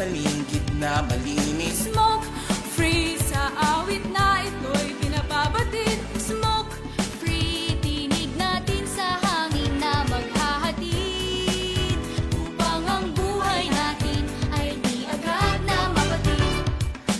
paligid na malinis. Smoke free sa awit na ito'y pinababatid. Smoke free, tinig natin sa hangin na maghahatid, upang ang buhay natin ay di agad na mapatid.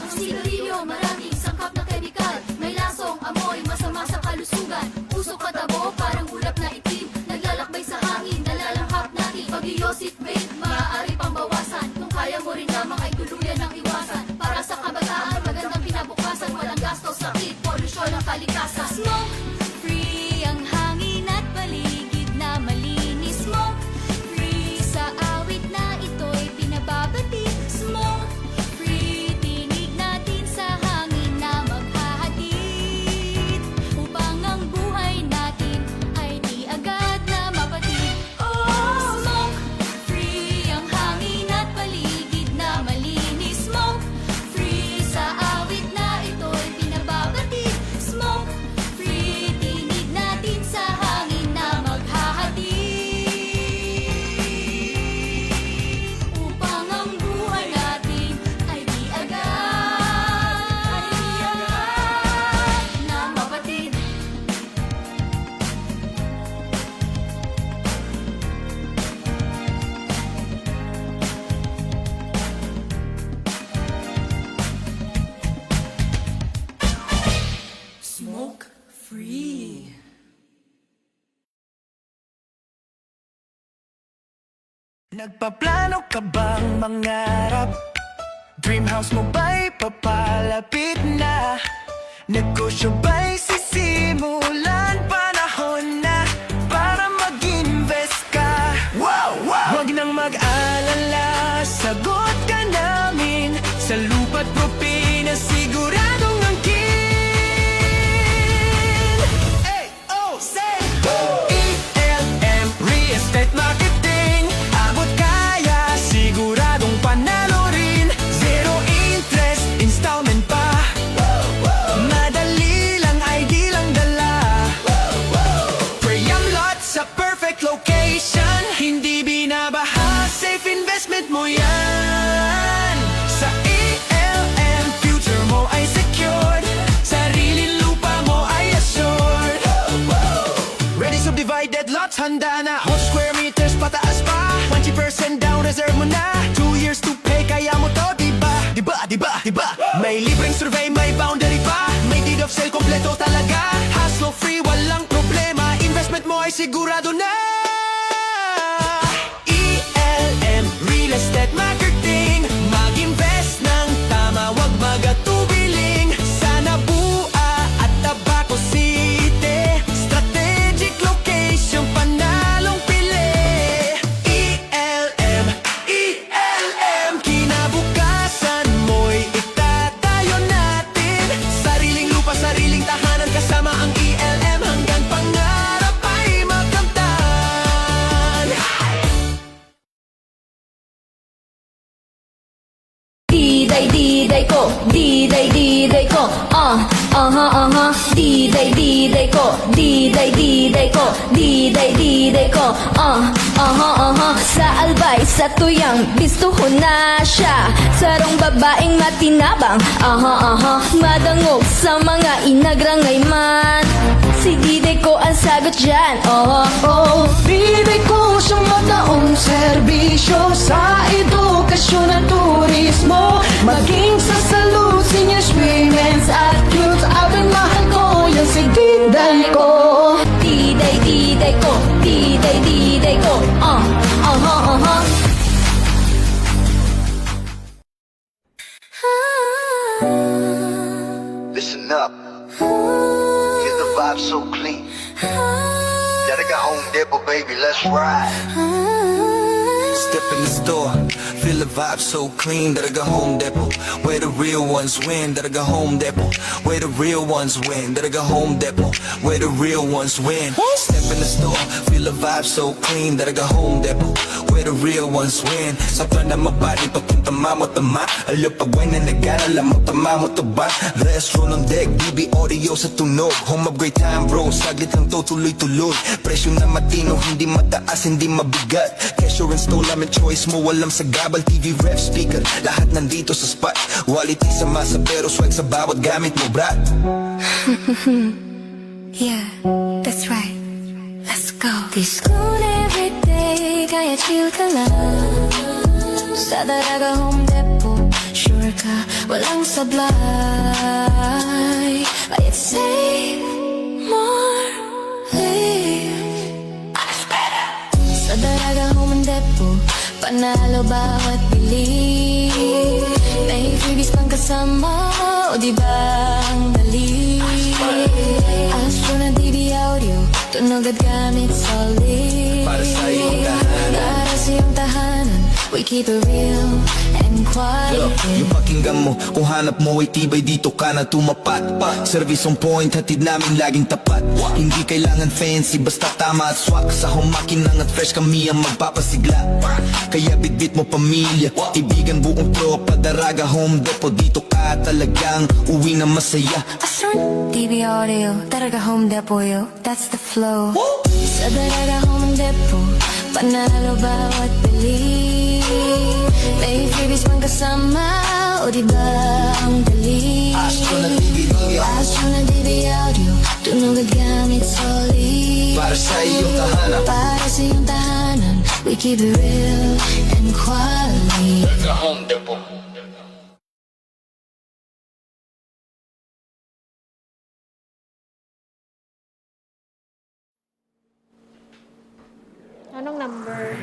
Ang sigarilyo maraming sangkap na kemikal, may lasong amoy masama sa kalusugan. Usok at abo parang ulap na itim, naglalakbay sa hangin, nalalanghap natin. Pag-iosip vape, maaari pang bawasan. Kung kaya mo rin lamang ay tuluyan ng iwasan. Para sa kabataan, magandang kinabukasan. Walang gastos, sakit, polusyon ang kalikasan. Smoke free ang hangin at paligid na malinis. Smoke free sa awit na ito'y pinababatid. Smoke free, tinig natin sa hangin na maghahatid, upang ang buhay natin ay di agad na mapatid. Oh, smoke free ang hangin at paligid na malinis. Smoke free sa awit na ito'y pinababatid. Smoke free, tinig natin sa hangin na maghahatid, upang ang buhay natin ay di agad na mapatid. Smoke free. Nagpaplano ka bang mangarap? Dream house mo ba'y papalapit na? Negosyo ba'y sisimulan? Panahon na para mag-invest ka. Wow! Huwag nang mag-alala, sagot ka namin. Sa lupa't propina, siguradong angkin. AOC! ELM, Real Estate Marketing. Abot kaya, siguradong panalo rin. Zero interest, installment pa. Madali lang ay di lang dala. Preyam lot sa perfect location. Hindi binabaha, safe investment mo yan. Sa ELM, future mo ay secured. Sariling lupa mo ay assured. Ready subdivided lots, handa na. Hot square meters, pataas pa. 20% down, reserve mo na. 2 years to pay, kaya mo to, diba? Diba? May libreng survey, may boundary pa. May deed of sale, kompleto talaga. Hassle free, walang problema. Investment mo ay sigurado na. ELM Real Estate Marketing. Mag-invest ng tama, wag magatubiling. Sa Nabua at Tabaco City, strategic location, panalong pili. ELM, ELM, kinabukasan mo'y itatayo natin. Sariling lupa, sariling tahanan, kasama ang ELM hanggang pangarap ay makamtan. Diday ko, diday ko, diday ko, diday ko, diday ko, sa albay, sa tuyang, bistuho na siya, sarong babaeng matinabang, madangog sa mga inagrangay man, si diday ko ang sagot dyan, Bibig ko siyang mataong serbisyo sa edukasyon at turismo. Maging sa salud, seniors, women's at youth. Abang mahal ko yung si Diday ko. diday ko, diday ko, Listen up. Get the vibe so clean. Gotta go home, Dipper, baby. Let's ride. Step in the store, feel the vibe so clean that I go Home Depot, where the real ones win. That I go Home Depot, where the real ones win. That I go Home Depot, where the real ones win. Step in the store, feel the vibe so clean that I go Home Depot, where the real ones win. Sa plana mabali, papunta mamo tama. Alo pagway na nag-alala mo, tama mo to ba? Restro ng deck, BB audio sa tunog. Home of great time bro, saglit lang to tuloy-tuloy. Presyo na matino, hindi mataas, hindi mabigat. Cashier install, amin choice mo, walang sa gabal. TV ref speaker, lahat nandito sa spot. Quality sa masa pero swag sa bawat gamit mo, brat. Yeah, that's right. Let's go. This good every day, kaya chill ka lang. Sa Daraga Home Depot, sure ka, walang sablay. Kaya save more, live. Sa Daraga Home Depot, panalo bawat bili. May freebies pang kasama, o diba ang dali? Astro na DB audio, tunog at gamit solid. Para sa iyong tahanan. Para sa iyong tahanan, we keep it real and quiet. Yung pakinggan mo, kung hanap mo ay tibay, dito ka na tumapat. Service on point, hatid namin laging tapat. Hindi kailangan fancy, basta tama at swak. Sa humakinang at fresh kami ang magpapasigla. Kaya bitbit mo pamilya, ibigan buong tropa. Daraga Home Depot, dito ka talagang uwi na masaya. Astro DB audio, Daraga Home Depot, yo, that's the flow. Sa Daraga Home Depot, panalo bawat bili. May freebies pang kasama, o diba ang dali? Astro na DB audio, Astro na DB audio, tunog at gamit solid. para sa iyong tahanan. Para sa iyong tahanan, we keep it real and quality. Home Depot. Anong number?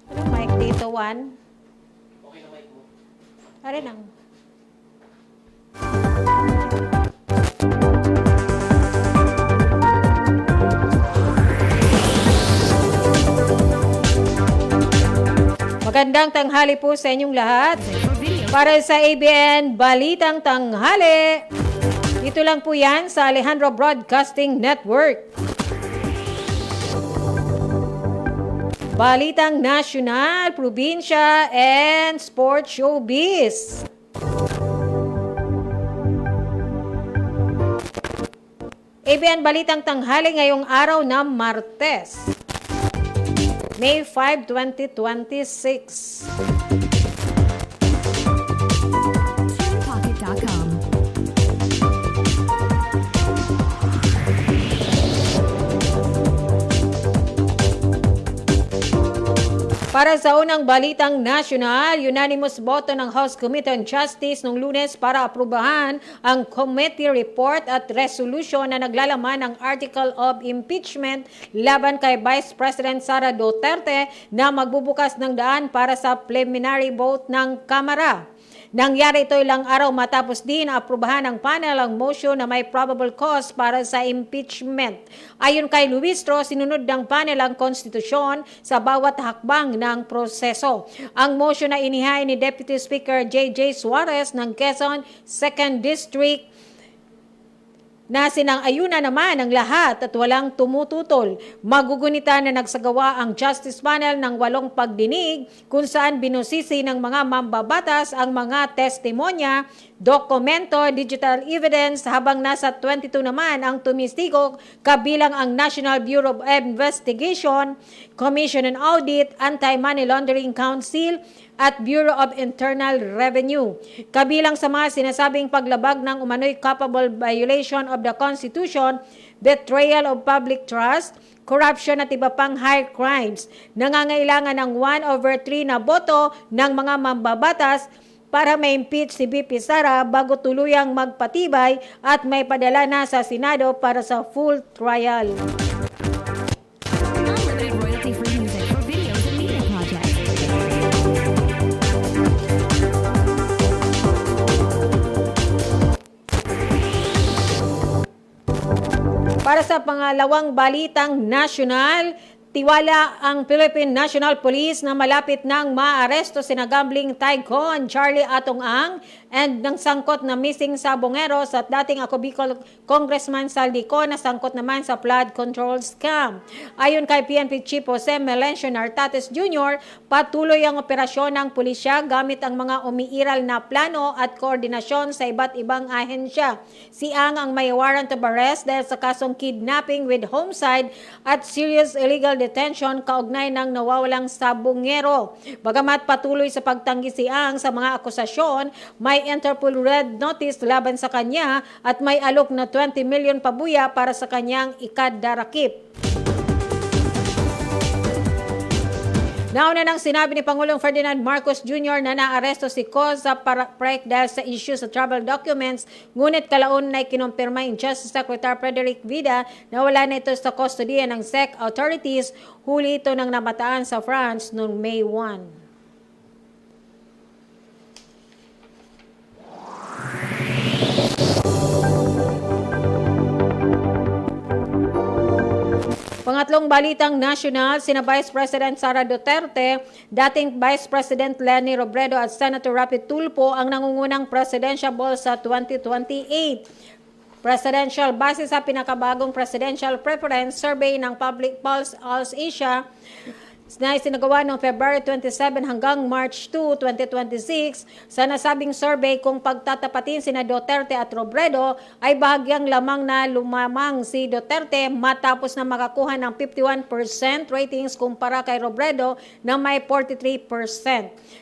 Anong mic dito? One? Okay na mic mo. Are lang. Magandang tanghali po sa inyong lahat. Para sa ABN Balitang Tanghali. Dito lang po yan sa Alejandro Broadcasting Network. Balitang nasyonal, probinsya, and sports showbiz. ABN Balitang Tanghali ngayong araw ng Martes, May 5, 2026. Pocket.com. Para sa unang balitang nasyonal, unanimous boto ng House Committee on Justice noong Lunes para aprubahan ang committee report at resolution na naglalaman ng article of impeachment laban kay Vice President Sara Duterte na magbubukas ng daan para sa preliminary vote ng Kamara. Nangyari ito ilang araw matapos din na aprubahan ng panel ang motion na may probable cause para sa impeachment. Ayon kay Luistro, sinunod ng panel ang konstitusyon sa bawat hakbang ng proseso. Ang motion na inihain ni Deputy Speaker J.J. Suarez ng Quezon 2nd District na sinang-ayuna naman ang lahat at walang tumututol. Magugunita na nagsagawa ang Justice Panel ng 8 pagdinig kung saan binusisi ng mga mambabatas ang mga testimonya, dokumento, digital evidence habang nasa 22 naman ang tumistigo kabilang ang National Bureau of Investigation, Commission on Audit, Anti-Money Laundering Council, at Bureau of Internal Revenue. Kabilang sa mga sinasabing paglabag ng umano'y culpable violation of the Constitution, betrayal of public trust, corruption at iba pang high crimes. Nangangailangan ng 1/3 na boto ng mga mambabatas para ma-impeach si VP Sara bago tuluyang magpatibay at may padala na sa Senado para sa full trial. Unlimited royalty-free music for videos and media projects. Para sa pangalawang balitang nasyonal, tiwala ang Philippine National Police na malapit nang maaresto sina gambling tycoon Charlie Atong Ang and ng sangkot na missing sa Bongeros at dating ako Bicol Congressman Saldico na sangkot naman sa flood control scam. Ayon kay PNP Chief Jose Melencio Nartates Jr., patuloy ang operasyon ng pulisya gamit ang mga umiiral na plano at koordinasyon sa iba't ibang ahensya. Si Ang may warrant of arrest dahil sa kasong kidnapping with homicide at serious illegal detention kaugnay ng nawawalang sabongero. Bagamat patuloy sa pagtanggi si Ang sa mga akusasyon, may Interpol Red Notice laban sa kanya at may alok na 20 million pabuya para sa kanyang ikadarakip. Nauna nang sinabi ni Pangulong Ferdinand Marcos Jr. na naaresto si Cosa Prek dahil sa issue sa travel documents, ngunit kalaon na kinumpirma ni Justice Secretary Frederick Vida na wala na ito sa kustodiya ng SEC authorities. Huli ito ng namataan sa France noong May 1. Pangatlong balitang nasyonal, sina Vice President Sara Duterte, dating Vice President Leni Robredo at Senator Rapi Tulfo ang nangungunang presidential ball sa 2028. Presidential base sa pinakabagong presidential preference survey ng Public Pulse Asia na isinagawa noong February 27 hanggang March 2, 2026. Sa nasabing survey kung pagtatapatin sina Duterte at Robredo ay bahagyang lamang na lumamang si Duterte matapos na makakuha ng 51% ratings kumpara kay Robredo na may 43%.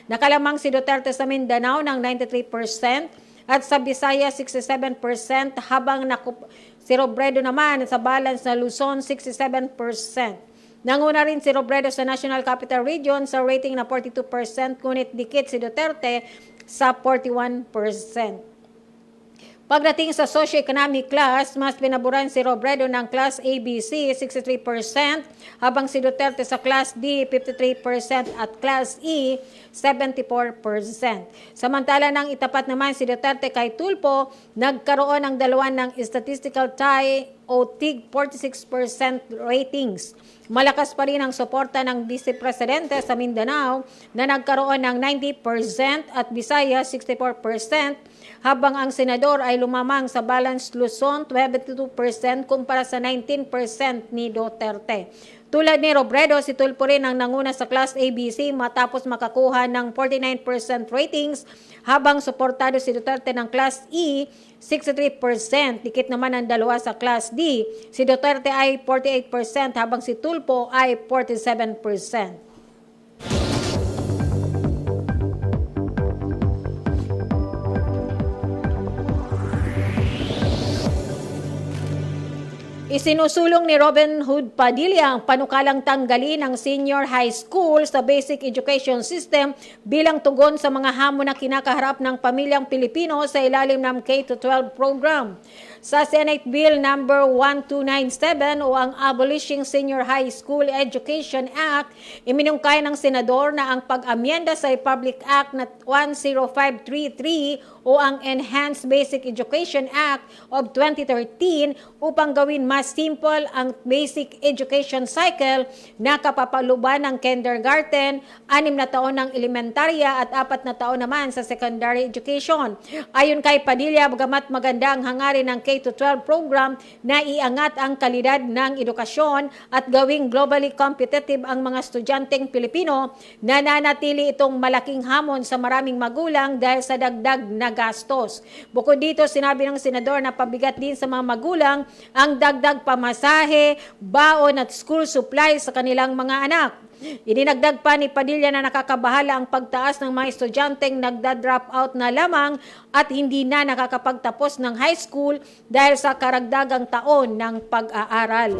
Nakalamang si Duterte sa Mindanao ng 93% at sa Visayas 67% habang si Robredo naman sa balance na Luzon 67%. Nanguna rin si Robredo sa National Capital Region sa rating na 42%, ngunit dikit si Duterte sa 41%. Pagdating sa socio-economic class, mas pinaboran si Robredo ng class ABC 63%, habang si Duterte sa class D 53% at class E 74%. Samantala nang itapat naman si Duterte kay Tulfo, nagkaroon ng dalawa ng statistical tie o TIG 46% ratings. Malakas pa rin ang suporta ng Vice Presidente sa Mindanao na nagkaroon ng 90% at Visayas 64%, habang ang senador ay lumamang sa balance Luzon 22% kumpara sa 19% ni Duterte. Tulad ni Robredo, si Tulfo rin ang nanguna sa Class ABC matapos makakuha ng 49% ratings, habang suportado si Duterte ng Class E, 63%. Dikit naman ang dalawa sa Class D. Si Duterte ay 48% habang si Tulfo ay 47%. Isinusulong ni Robin Hood Padilla ang panukalang tanggalin ang senior high school sa basic education system bilang tugon sa mga hamon na kinakaharap ng pamilyang Pilipino sa ilalim ng K-12 program. Sa Senate Bill number 1297 o ang Abolishing Senior High School Education Act, iminungkay ng senador na ang pag-amyenda sa Republic Act na 10533 o ang Enhanced Basic Education Act of 2013 upang gawin mas simple ang basic education cycle na kapapaluban ng kindergarten, 6 na taon ng elementarya at 4 na taon naman sa secondary education. Ayon kay Padilla, bagamat maganda ang hangarin ng K-12 program na iangat ang kalidad ng edukasyon at gawing globally competitive ang mga estudyanteng Pilipino, nananatili itong malaking hamon sa maraming magulang dahil sa dagdag na gastos. Bukod dito, sinabi ng senador na pabigat din sa mga magulang ang dagdag pamasahe, baon at school supplies sa kanilang mga anak. Idinagdag pa ni Padilla na nakakabahala ang pagtaas ng mga estudyanteng nagda-drop out na lamang at hindi na nakakapagtapos ng high school dahil sa karagdagang taon ng pag-aaral.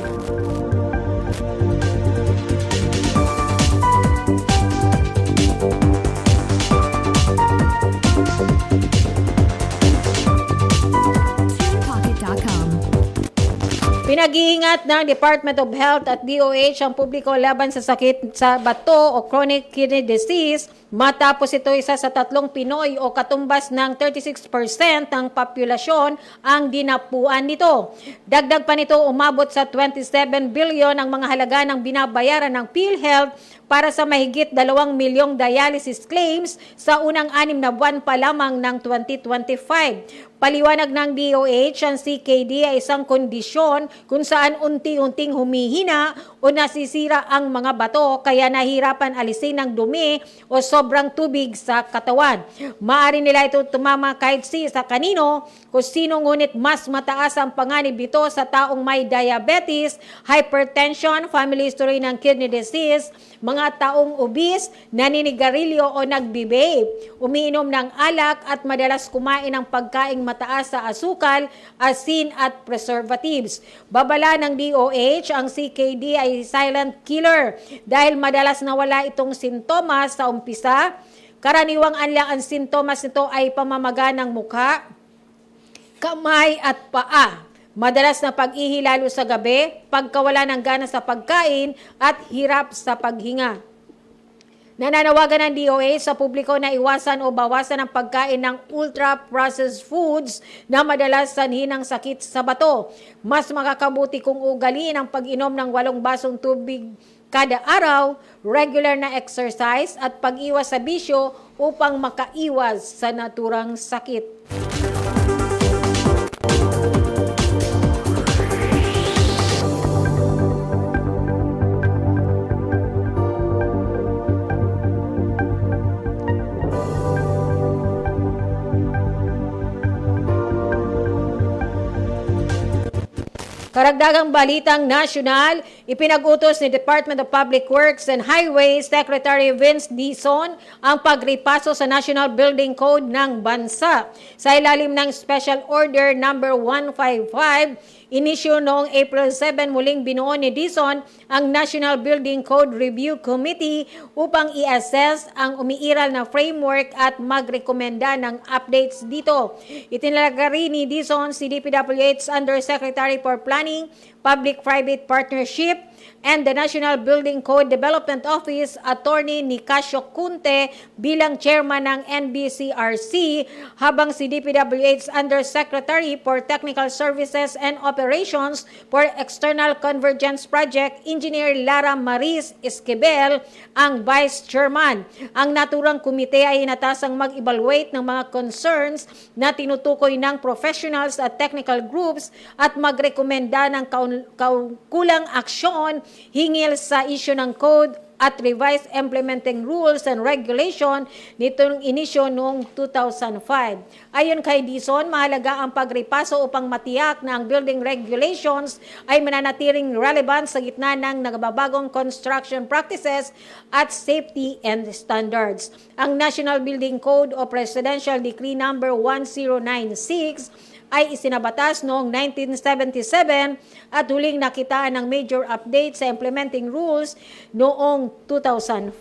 Pinag-iingat ng Department of Health at DOH ang publiko laban sa sakit sa bato o chronic kidney disease matapos ito isa sa 3 Pinoy o katumbas ng 36% ng populasyon ang dinapuan nito. Dagdag pa nito, umabot sa 27 billion ang mga halaga ng binabayaran ng PhilHealth para sa mahigit 2 milyong dialysis claims sa unang 6 na buwan pa lamang ng 2025. Paliwanag ng DOH, ang CKD ay isang kondisyon kung saan unti-unting humihina o nasisira ang mga bato kaya nahirapan alisin ng dumi o sobrang tubig sa katawan. Maaari nila ito tumama kahit sa kanino kung sino, ngunit mas mataas ang panganib nito sa taong may diabetes, hypertension, family history ng kidney disease, mga taong obese, naninigarilyo o nagbe-vape, umiinom ng alak at madalas kumain ng pagkaing mataas sa asukal, asin at preservatives. Babala ng DOH, ang CKD ay silent killer dahil madalas nawala itong sintomas sa umpisa. Karaniwang ang sintomas nito ay pamamaga ng mukha, kamay at paa. Madalas na pag-ihi lalo sa gabi, pagkawala ng gana sa pagkain at hirap sa paghinga. Nananawagan ng DOH sa publiko na iwasan o bawasan ang pagkain ng ultra-processed foods na madalas sanhin ng sakit sa bato. Mas makakabuti kung ugaliin ang pag-inom ng 8 basong tubig kada araw, regular na exercise at pag-iwas sa bisyo upang makaiwas sa naturang sakit. Karagdagang balitang nasyonal, ipinag-utos ni Department of Public Works and Highways Secretary Vince Dizon ang pagripaso sa National Building Code ng bansa. Sa ilalim ng Special Order number 155, inisyu noong April 7, muling binuo ni Dizon ang National Building Code Review Committee upang i-assess ang umiiral na framework at magrekomenda ng updates dito. Itinalaga rin ni Dizon si DPWH Undersecretary for Planning, Public-Private Partnership, and the National Building Code Development Office, Attorney Nicasio Cunte bilang chairman ng NBCRC, habang si DPWH Undersecretary for Technical Services and Operations for External Convergence Project, Engineer Lara Maris Esquivel, ang Vice Chairman. Ang naturang komite ay inatasang mag-evaluate ng mga concerns na tinutukoy ng professionals at technical groups at magrekomenda ng kulang aksyon hingil sa issue ng code at revised implementing rules and regulation nitong inisyo noong 2005. Ayon kay Dizon, mahalaga ang pagripaso upang matiyak na ang building regulations ay mananatiling relevant sa gitna ng nagbabagong construction practices at safety and standards. Ang National Building Code o Presidential Decree No. 1096 ay isinabatas noong 1977 at huling nakitaan ng major update sa implementing rules noong 2005.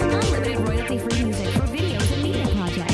Unlimited royalty-free music for videos and media projects.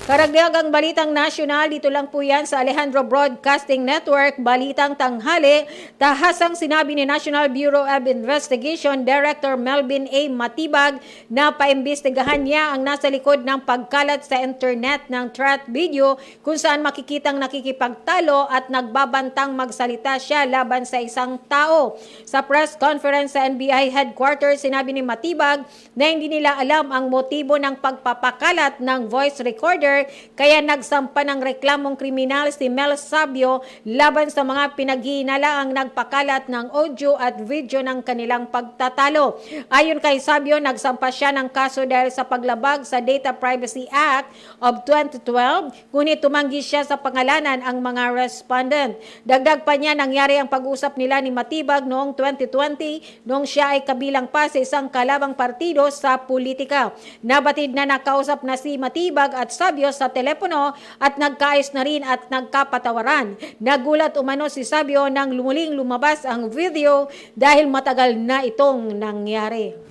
Karagdagang balitang nasyonal, dito lang po yan sa Alejandro Broadcasting Network, Balitang Tanghali. Tahasang sinabi ni National Bureau of Investigation Director Melvin A. Matibag na paimbestigahan niya ang nasa likod ng pagkalat sa internet ng threat video kung saan makikitang nakikipagtalo at nagbabantang magsalita siya laban sa isang tao. Sa press conference sa NBI headquarters, sinabi ni Matibag na hindi nila alam ang motibo ng pagpapakalat ng voice recorder kaya nagsampa ng reklamong kriminal si Mel Sabio laban sa mga pinaghihinalaang nagpakalat ng audio at video ng kanilang pagtatalo. Ayon kay Sabio, nagsampa siya ng kaso dahil sa paglabag sa Data Privacy Act of 2012, ngunit tumanggi siya sa pangalanan ang mga respondent. Dagdag pa niya, nangyari ang pag-usap nila ni Matibag noong 2020 noong siya ay kabilang pa sa isang kalabang partido sa politika. Nabatid na nakausap na si Matibag at Sabio sa telepono at nagkaayos na rin at nagkapatawaran. Nagulat umano si Sabio nang lumuling lumabas ang video dahil matagal na itong nangyari.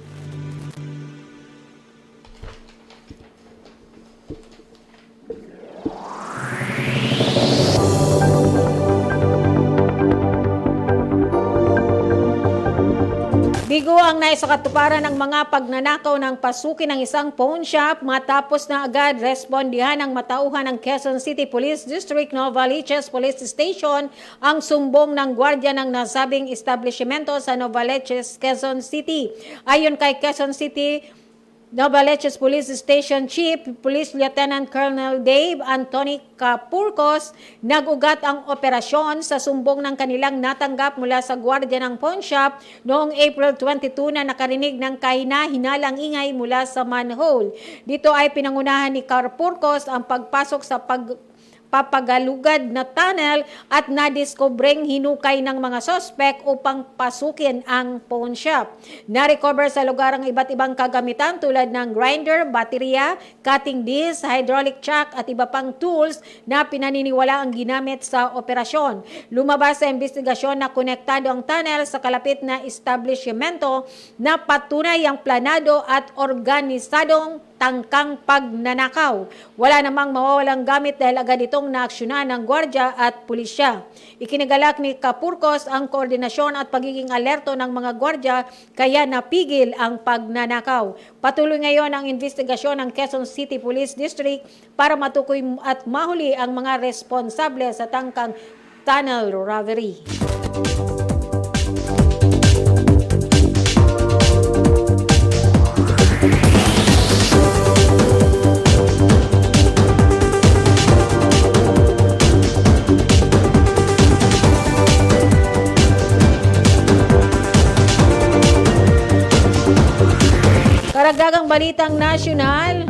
Bigo ang naisakatuparan ng mga pagnanakaw ng pasukin ng isang pawn shop matapos na agad respondihan ng matauhan ng Quezon City Police District Novaliches Police Station ang sumbong ng gwardiya ng nasabing establishmento sa Novaliches, Quezon City. Ayon kay Quezon City Novaliches Police Station Chief Police Lieutenant Colonel Dave Anthony Capurcos, nag-ugat ang operasyon sa sumbong ng kanilang natanggap mula sa gwardiya ng pawn shop noong April 22 na nakarinig ng kahina-hinalang ingay mula sa manhole. Dito ay pinangunahan ni Capurcos ang pagpasok sa papagalugad na tunnel at nadiskobreng hinukay ng mga sospek upang pasukin ang pawn shop. Na-recover sa lugar ang iba't ibang kagamitan tulad ng grinder, baterya, cutting disc, hydraulic chuck at iba pang tools na pinaniniwala ang ginamit sa operasyon. Lumabas sa investigasyon na konektado ang tunnel sa kalapit na establishmento na patunay ang planado at organisadong tangkang pagnanakaw. Wala namang mawawalang gamit dahil agad itong naaksyonan ng gwardya at pulisya. Ikinigalak ni Capurcos ang koordinasyon at pagiging alerto ng mga gwardya kaya napigil ang pagnanakaw. Patuloy ngayon ang investigasyon ng Quezon City Police District para matukoy at mahuli ang mga responsable sa tangkang tunnel robbery. Karagdagang balitang nasyonal,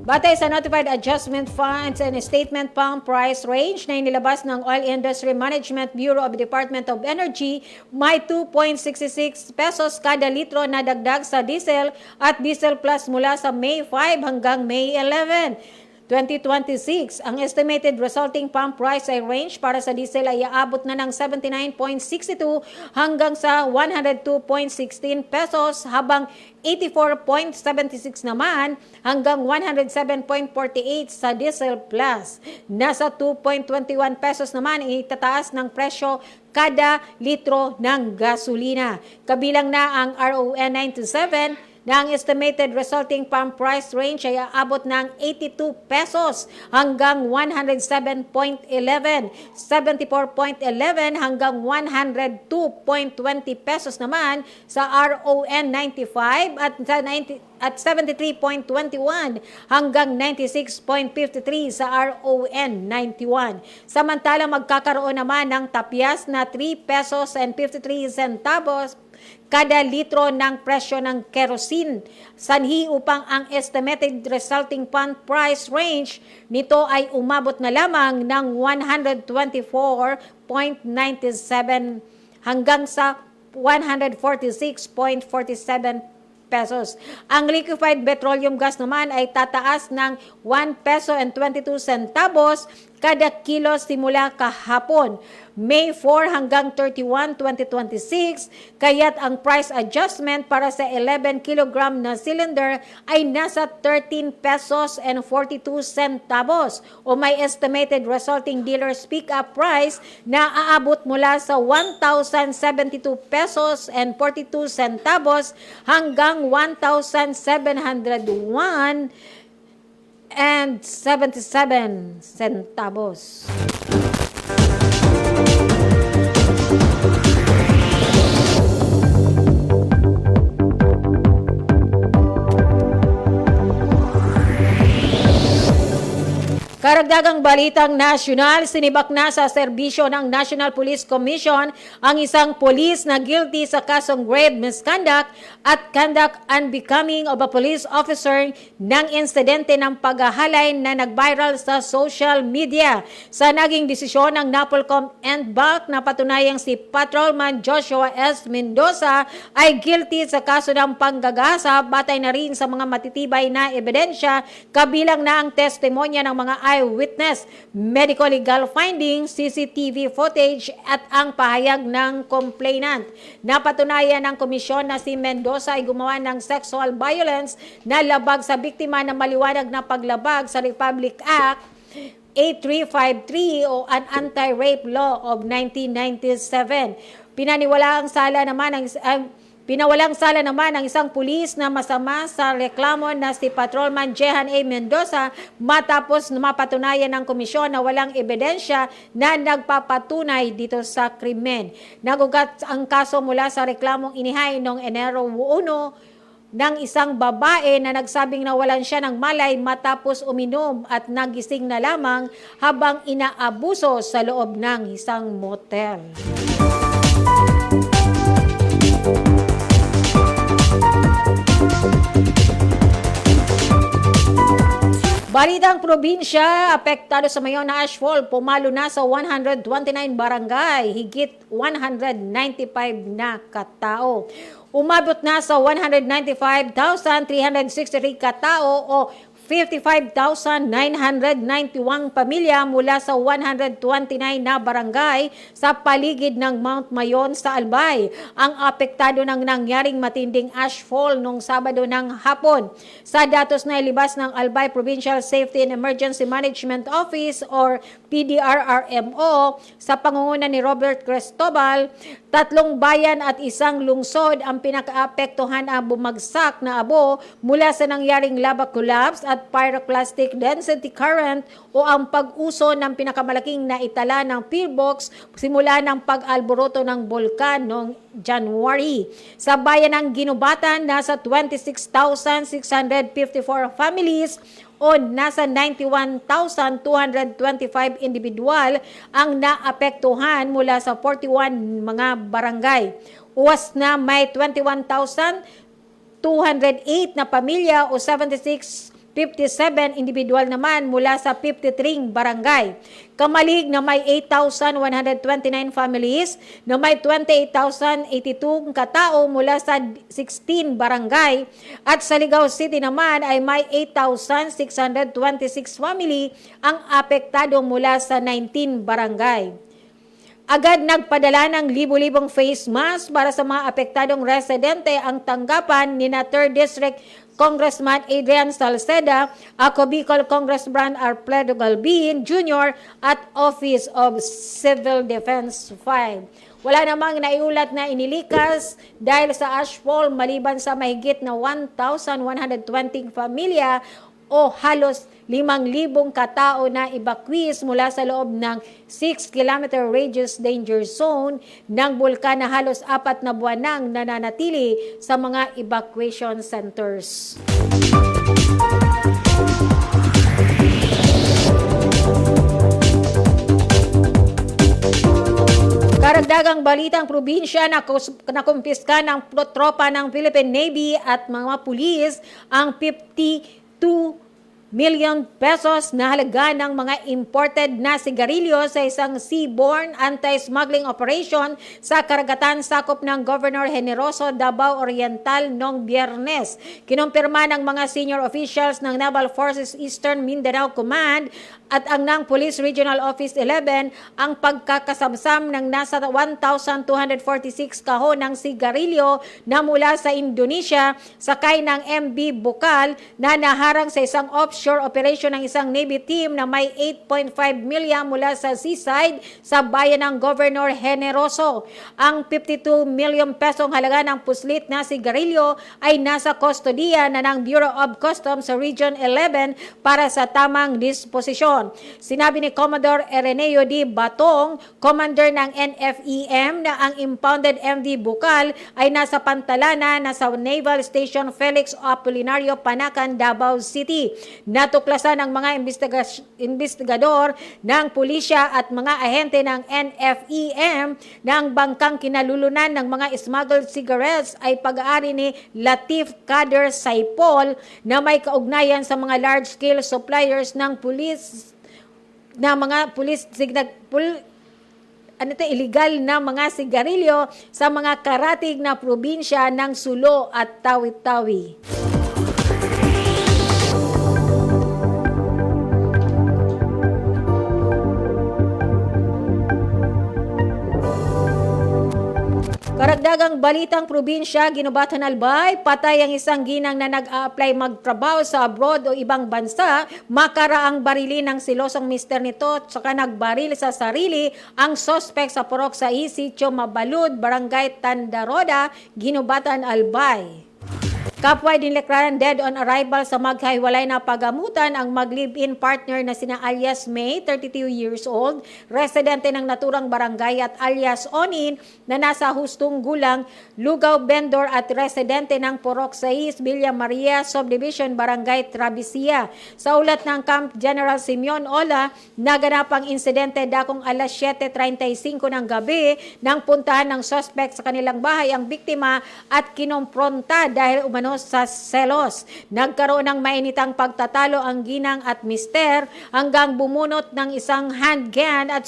batay sa Notified Adjustment Funds and Statement Pump Price Range na inilabas ng Oil Industry Management Bureau of the Department of Energy, may 2.66 pesos kada litro na dagdag sa diesel at diesel plus mula sa May 5 hanggang May 11. 2026, ang estimated resulting pump price ay range para sa diesel ay aabot na ng 79.62 hanggang sa 102.16 pesos habang 84.76 naman hanggang 107.48 sa diesel plus. Nasa 2.21 pesos naman itataas ng presyo kada litro ng gasolina. Kabilang na ang RON 97, na ang estimated resulting farm price range ay aabot ng 82 pesos hanggang 107.11, 74.11 hanggang 102.20 pesos naman sa RON 95 at 73.21 hanggang 96.53 sa RON 91. Samantala magkakaroon naman ng tapyas na 3 pesos and 53 centavos kada litro ng presyo ng kerosene sanhi upang ang estimated resulting farm price range nito ay umabot na lamang ng 124.97 hanggang sa 146.47 pesos. Ang liquefied petroleum gas naman ay tataas ng 1 peso and 22 centavos kada kilo simula kahapon, May 4 hanggang 31, 2026, kaya't ang price adjustment para sa 11 kilogram na cylinder ay nasa 13 pesos and 42 centavos o may estimated resulting dealer's pick-up price na aabot mula sa 1,072 pesos and 42 centavos hanggang 1,701 and 77 centavos. Karagdagang balitang nasyonal, sinibak na sa serbisyo ng National Police Commission ang isang pulis na guilty sa kasong grave misconduct at conduct unbecoming of a police officer ng insidente ng paghahalay na nag-viral sa social media. Sa naging desisyon ng NAPOLCOM and BAC na patunayang si Patrolman Joshua S. Mendoza ay guilty sa kaso ng panggagasa batay na rin sa mga matitibay na ebidensya kabilang na ang testimonya ng mga eyewitness, medical legal findings, CCTV footage at ang pahayag ng complainant. Napatunayan ng komisyon na si Mendoza ay gumawa ng sexual violence na labag sa biktima na maliwanag na paglabag sa Republic Act 8353 o an Anti-Rape Law of 1997. Pinawalang sala naman ang isang pulis na masama sa reklamo na si Patrolman Jehan A. Mendoza matapos mapatunayan ng komisyon na walang ebidensya na nagpapatunay dito sa krimen. Nagugat ang kaso mula sa reklamong inihain noong Enero 1 ng isang babae na nagsabing nawalan siya ng malay matapos uminom at nagising na lamang habang inaabuso sa loob ng isang motel. Balitang probinsya, apektado sa mayon na ashfall, pumalo na sa 129 barangay, higit 195 na katao. Umabot na sa 195,363 katao o 55,991 pamilya mula sa 129 na barangay sa paligid ng Mount Mayon sa Albay ang apektado ng nangyaring matinding ashfall noong Sabado ng hapon. Sa datos na ilibas ng Albay Provincial Safety and Emergency Management Office or PDRRMO sa pangunguna ni Robert Cristobal, 3 bayan at 1 lungsod ang pinakaapektuhan ang bumagsak na abo mula sa nangyaring lava collapse at pyroclastic density current o ang pag-uso ng pinakamalaking naitala ng pillbox simula ng pag-alboroto ng bulkan noong January. Sa bayan ng Ginubatan, nasa 26,654 families o nasa 91,225 individual ang naapektuhan mula sa 41 mga barangay. Uwas na may 21,208 na pamilya o 57 individual naman mula sa 53 barangay. Kamalig na may 8,129 families na may 28,082 katao mula sa 16 barangay at sa Ligao City naman ay may 8,626 family ang apektado mula sa 19 barangay. Agad nagpadala ng libu-libong face mask para sa mga apektadong residente ang tanggapan ni 3rd District Congressman Adrian Salceda, ako Bicol Congressman Arpledo Galbin Jr. at Office of Civil Defense 5. Wala namang naiulat na inilikas dahil sa ashfall maliban sa mahigit na 1,120 pamilya o halos 5,000 katao na evacuees mula sa loob ng 6-kilometer radius danger zone ng bulkan na halos 4 na buwan nang nananatili sa mga evacuation centers. Karagdagang balitang probinsya na nakumpiska ng tropa ng Philippine Navy at mga pulis ang 52 million pesos na halaga ng mga imported na sigarilyo sa isang seaborne anti-smuggling operation sa karagatan sakop ng Governor Generoso, Davao Oriental noong Biyernes. Kinumpirma ng mga senior officials ng Naval Forces Eastern Mindanao Command at ang ng Police Regional Office 11 ang pagkakasamsam ng nasa 1,246 kahon ng sigarilyo na mula sa Indonesia sakay ng MV Bukal na naharang sa isang offshore operation ng isang Navy team na may 8.5 milya mula sa seaside sa bayan ng Governor Generoso. Ang 52 million pesong halaga ng puslit na sigarilyo ay nasa kustodiya na ng Bureau of Customs sa Region 11 para sa tamang disposisyon. Sinabi ni Commodore Ereneo D. Batong, commander ng NFEM, na ang impounded MV Bukal ay nasa pantalana na sa Naval Station Felix Apolinario, Panacan, Davao City. Natuklasan ng mga investigador ng pulisya at mga ahente ng NFEM na ang bangkang kinalulunan ng mga smuggled cigarettes ay pag-aari ni Latif Kader Saipol na may kaugnayan sa mga large-scale suppliers ng illegal na mga sigarilyo sa mga karatig na probinsya ng Sulo at Tawi-Tawi. Karagdagang balitang probinsya, Ginobatan Albay, patay ang isang ginang na nag-a-apply magtrabaho sa abroad o ibang bansa, makaraang barili ng silosong mister nito at saka nagbaril sa sarili ang sospek sa Purok sa Sitio Mabalud, Barangay Tandaroda, Ginobatan Albay. Kapwa dinleklaran dead on arrival sa magkahiwalay na pagamutan ang mag-live-in partner na sina alias May, 32 years old, residente ng naturang barangay, at alias Onin na nasa hustong gulang, lugaw vendor at residente ng Purok 6, Villa Maria, Subdivision, Barangay Travisia. Sa ulat ng Camp General Simeon Ola, naganap ang insidente dakong alas 7:35 ng gabi nang puntahan ng suspect sa kanilang bahay ang biktima at kinompronta dahil umano sa selos. Nagkaroon ng mainitang pagtatalo ang ginang at mister hanggang bumunot ng isang handgun at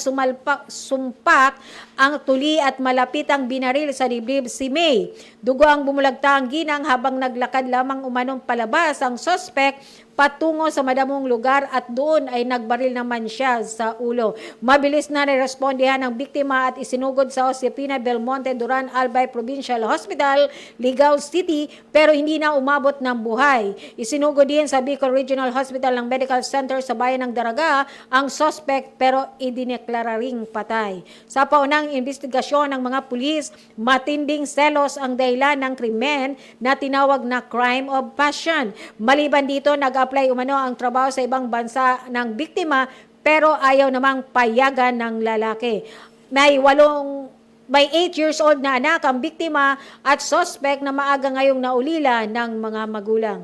sumpak ang tuli at malapitang binaril sa dibdib si May. Dugo ang bumulagta ang ginang habang naglakad lamang umanong palabas ang suspect patungo sa madamong lugar at doon ay nagbaril naman siya sa ulo. Mabilis na respondihan ng biktima at isinugod sa Josefina Belmonte Duran Albay Provincial Hospital, Ligao City, pero hindi na umabot ng buhay. Isinugod din sa Bicol Regional Hospital ng Medical Center sa bayan ng Daraga ang suspect pero idineklara ring patay. Sa paunang investigasyon ng mga pulis, matinding selos ang dahilan ng krimen na tinawag na crime of passion. Maliban dito, nag-apply umano ang trabaho sa ibang bansa ng biktima pero ayaw namang payagan ng lalaki. May 8 years old na anak ang biktima at suspect na maaga ngayong naulila ng mga magulang.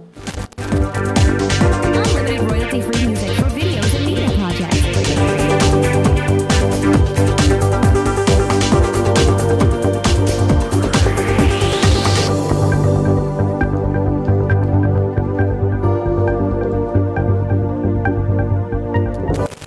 Unlimited royalty-free music for videos and media projects.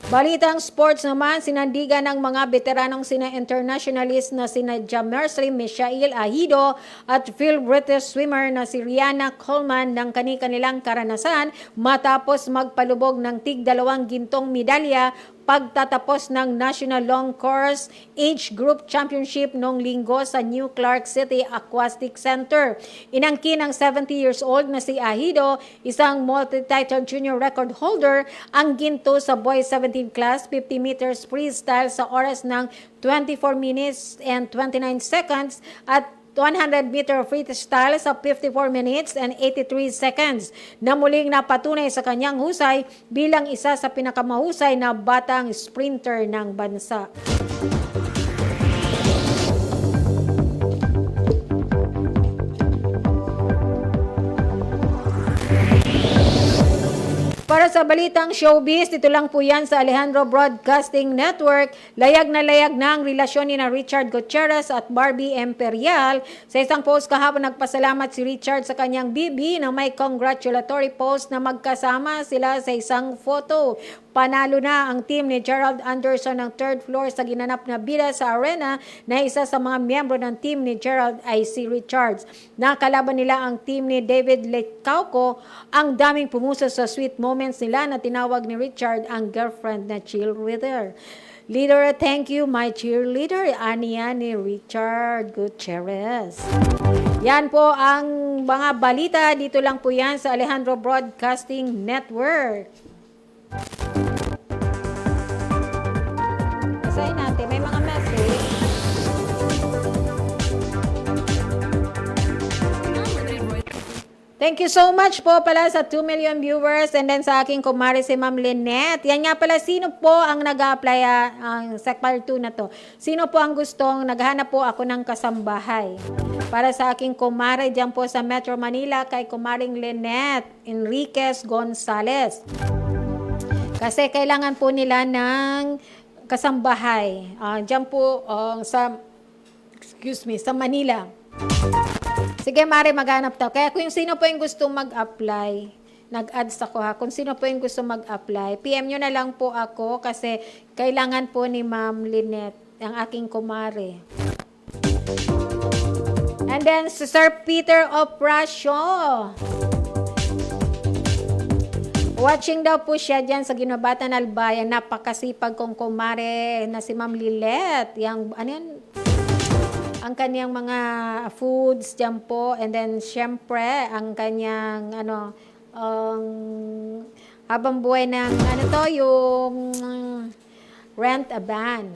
Balitang sports naman, sinandigan ng mga veteranong sina internationalist na sina Jamersley Michael Ahido at Phil British swimmer na si Rihanna Coleman ng kanilang karanasan matapos magpalubog ng tig-2 gintong medalya pagtatapos ng National Long Course Age Group Championship noong linggo sa New Clark City Aquatic Center. Inangkin ng 70 years old na si Ahido, isang multi-title junior record holder, ang ginto sa boys 17 class 50 meters freestyle sa oras ng 24 minutes and 29 seconds at 100-meter freestyle sa 54 minutes and 83 seconds na muling napatunay sa kanyang husay bilang isa sa pinakamahusay na batang sprinter ng bansa. Para sa balitang showbiz, dito lang po yan sa Alejandro Broadcasting Network. Layag na ang relasyon ni na Richard Gutierrez at Barbie Imperial. Sa isang post kahapon, nagpasalamat si Richard sa kanyang bibi na may congratulatory post na magkasama sila sa isang photo. Panalo na ang team ni Gerald Anderson ng third floor sa ginanap na bida sa arena na isa sa mga miyembro ng team ni Gerald ay si Richards. Nakalaban nila ang team ni David Lecauco. Ang daming pumuso sa sweet moments nila na tinawag ni Richard ang girlfriend na cheerleader. Leader, thank you my cheerleader. Aniya ni Richard Gutierrez. Yan po ang mga balita. Dito lang po yan sa Alejandro Broadcasting Network. Basahin natin, may mga message. Thank you so much po pala sa 2 million viewers and then sa aking kumari si Ma'am Lynette. Yan nga pala, sino po ang nag-a-apply sa part 2 na to? Sino po ang gustong, naghahanap po ako ng kasambahay? Para sa aking kumari dyan po sa Metro Manila kay kumaring Lynette Enriquez Gonzalez. Kasi kailangan po nila ng kasambahay. Dyan po sa Manila. Sige, Mari, maghanap tayo. Kaya kung sino po yung gusto mag-apply, nag-ads ako ha. Kung sino po yung gusto mag-apply, PM nyo na lang po ako kasi kailangan po ni Ma'am Lynette, ang aking kumare. And then, si Sir Peter Oprasio. Watching daw po siya dyan sa Ginobatan Albayan. Napakasipag kong kumare na si Ma'am Lilette. Yang, ano yan? Ang kanyang mga foods dyan po. And then, syempre, ang kanyang, habang buhay ng, yung rent a van.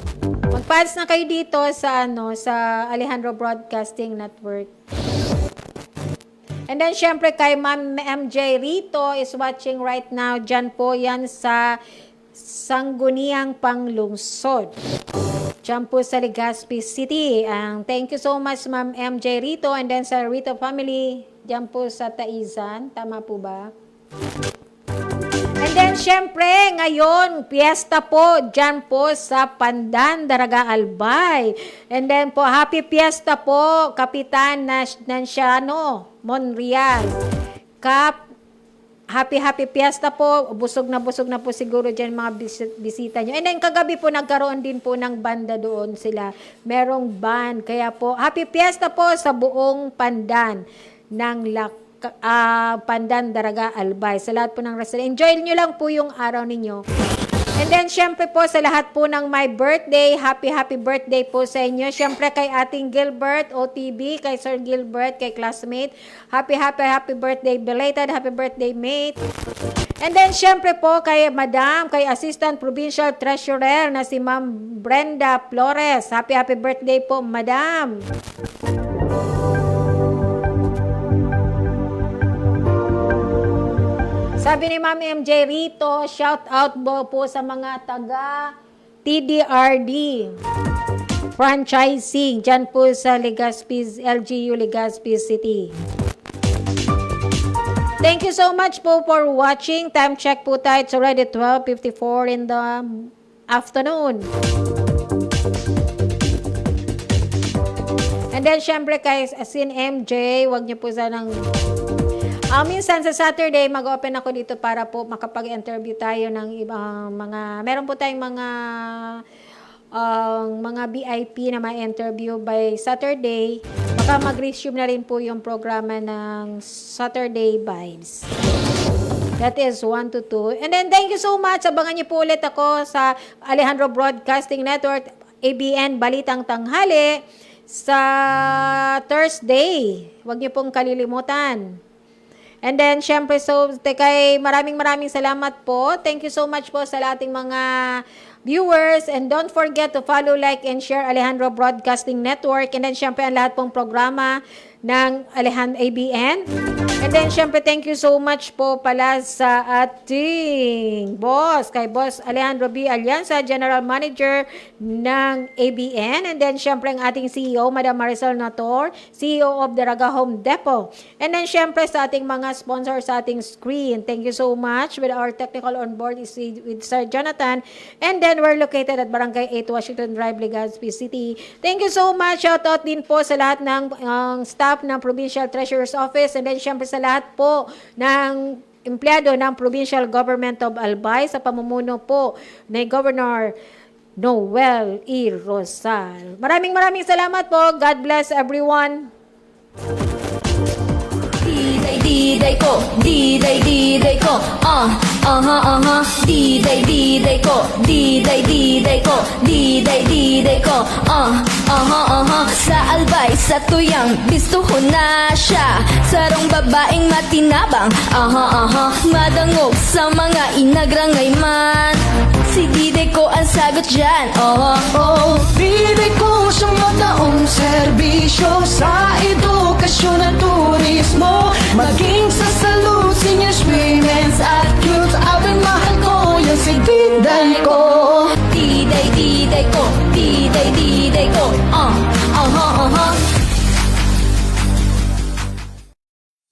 Mag-pads na kayo dito sa, sa Alejandro Broadcasting Network. And then, syempre, kay Ma'am MJ Rito is watching right now. Dyan po yan sa Sangguniang Panglungsod. Dyan po sa Legazpi City. Thank you so much, Ma'am MJ Rito. And then sa Rito family, dyan po sa Taizan. Tama po ba? And then, syempre, ngayon, piyesta po, dyan po sa Pandan, Daraga Albay. And then po, happy piyesta po, Kapitan Nanciano Monreal. Happy piyesta po. Busog na po siguro dyan mga bisita nyo. And then kagabi po nagkaroon din po ng banda doon sila. Merong band. Kaya po, happy piyesta po sa buong Pandan ng Pandan, Daraga, Albay. Sa lahat po ng resident. Enjoy nyo lang po yung araw ninyo. And then, syempre po, sa lahat po ng my birthday, happy birthday po sa inyo. Syempre kay ating Gilbert, OTB, kay Sir Gilbert, kay classmate. Happy birthday, belated, happy birthday, mate. And then, syempre po, kay Madam, kay Assistant Provincial Treasurer na si Ma'am Brenda Flores. Happy birthday po, Madam. Sabi ni Ma'am MJ Rito, shout out po sa mga taga TDRD franchising dyan po sa Legazpi, LGU Legazpi City. Thank you so much po for watching. Time check po tayo. It's already 12:54 in the afternoon. And then, syempre kay Sin MJ, wag niyo po sanang minsan sa Saturday, mag-open ako dito para po makapag-interview tayo ng ibang meron po tayong mga VIP na ma-interview by Saturday. Baka mag-resume na rin po yung programa ng Saturday Vibes. That is 1 to 2. And then, thank you so much. Abangan niyo po ulit ako sa Alejandro Broadcasting Network, ABN Balitang Tanghali, sa Thursday. Huwag niyo pong kalilimutan. And then, syempre, maraming salamat po. Thank you so much po sa ating mga viewers. And don't forget to follow, like, and share Alejandro Broadcasting Network. And then, syempre, ang lahat pong programa ng Alejandro ABN. And then, syempre, thank you so much po pala sa ating boss, kay Boss Alejandro B. Alianza, General Manager ng ABN. And then, syempre, ang ating CEO, Madam Marisol Nator, CEO of the Raga Home Depot. And then, syempre, sa ating mga sponsors sa ating screen. Thank you so much. With our technical on board is with Sir Jonathan. And then, we're located at Barangay 8, Washington Drive, Legazpi City. Thank you so much. Shout out din po sa lahat ng staff ng Provincial Treasurer's Office. And then, syempre, sa lahat po ng empleyado ng Provincial Government of Albay sa pamumuno po ni Governor Noel E. Rosal. Maraming salamat po. God bless everyone. Diday ko, diday ko, diday ko, diday ko, diday ko, sa albay, sa tuyang, bistuhon na siya, sarong babaeng matinabang, madangog sa mga inagrangay man, si diday ko ang sagot dyan, Bibig ko siyang mataong serbisyo sa edukasyon at turismo, maging sa salud, seniors, women's at youth. Abing mahal ko yung si Diday ko. Diday ko, diday ko,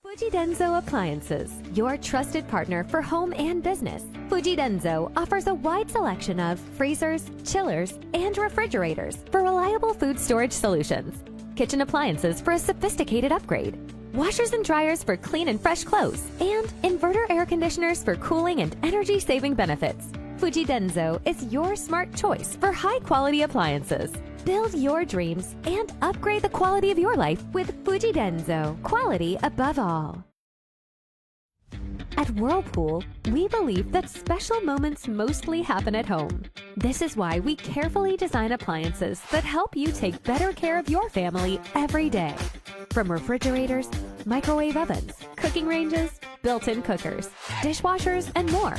Fujidenzo Appliances, your trusted partner for home and business. Fujidenzo offers a wide selection of freezers, chillers, and refrigerators for reliable food storage solutions. Kitchen appliances for a sophisticated upgrade. Washers and dryers for clean and fresh clothes. And inverter air conditioners for cooling and energy-saving benefits. Fujidenzo is your smart choice for high-quality appliances. Build your dreams and upgrade the quality of your life with Fujidenzo. Quality above all. At Whirlpool, we believe that special moments mostly happen at home. This is why we carefully design appliances that help you take better care of your family every day. From refrigerators, microwave ovens, cooking ranges, built-in cookers, dishwashers, and more.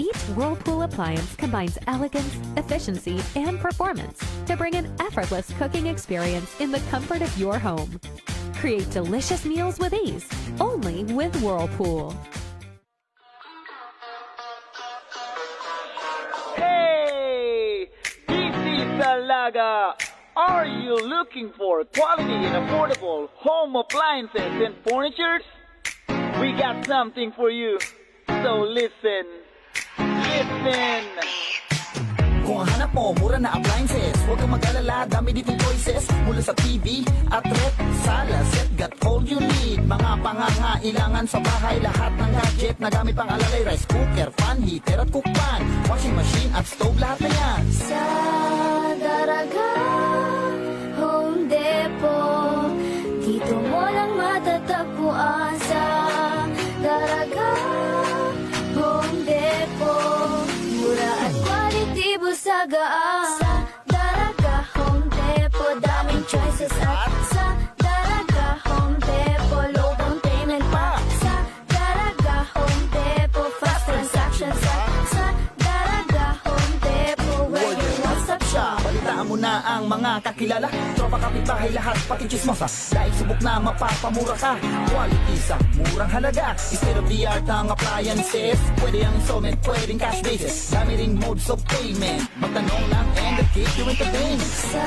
Each Whirlpool appliance combines elegance, efficiency, and performance to bring an effortless cooking experience in the comfort of your home. Create delicious meals with ease, only with Whirlpool. Hey! This is Talaga! Are you looking for quality and affordable home appliances and furnitures? We got something for you. So listen. Listen! Kung ang hanap mo, mura na appliances, huwag kang mag-alala, dami ditong choices. Mula sa TV, at rep, sala, set, got all you need. Mga pangangailangan sa bahay, lahat ng gadget na gamit pang alalay. Rice cooker, fan heater at cookpan, washing machine at stove, lahat na yan. Sa Daraga Home Depot, dito mo lang matatagpuan. Sa Daraga Home Depot, mura at quality busagaan. Sa Daraga Home Depot, daming choices at sa Daraga Home Depot, low down payment pa. Sa Daraga Home Depot, fast transactions at sa Daraga Home Depot, where you one-stop shop. Balitaan mo na ang mga kakilala, tropa, kapitbahay, lahat, pati chismosa. Dahil subok na mapapamura ka, quality sa murang halaga. Instead of the art ng appliances, pwede ang installment, pwedeng cash basis. Dami ring modes of payment, magtanong lang and they'll keep you entertained. Sa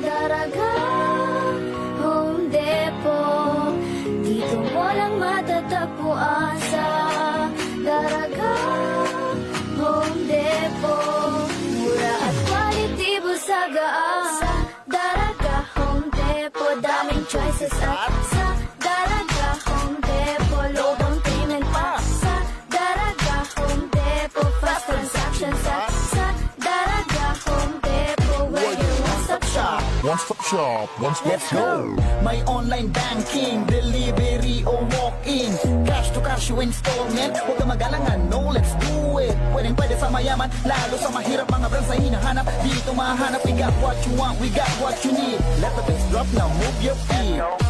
Daraga Home Depot, dito mo lang matatagpuan. Sa Daraga Home Depot, mura at quality busagaan. Sa Daraga Home Depot, daming choices at sa Daraga Home Depot, low down payment pa. Sa Daraga Home Depot, fast transactions at sa Daraga Home Depot, where you one-stop shop. One-stop shop, let's go. May online banking, delivery o walk-in, cash to cash cash you installment. Huwag ka magalangan, no, let's do it. Pwede sa mayaman, lalo sa mahirap. Mga brands na hinahanap, dito mahanap. We got what you want, we got what you need. Let the bass drop now, move your feet.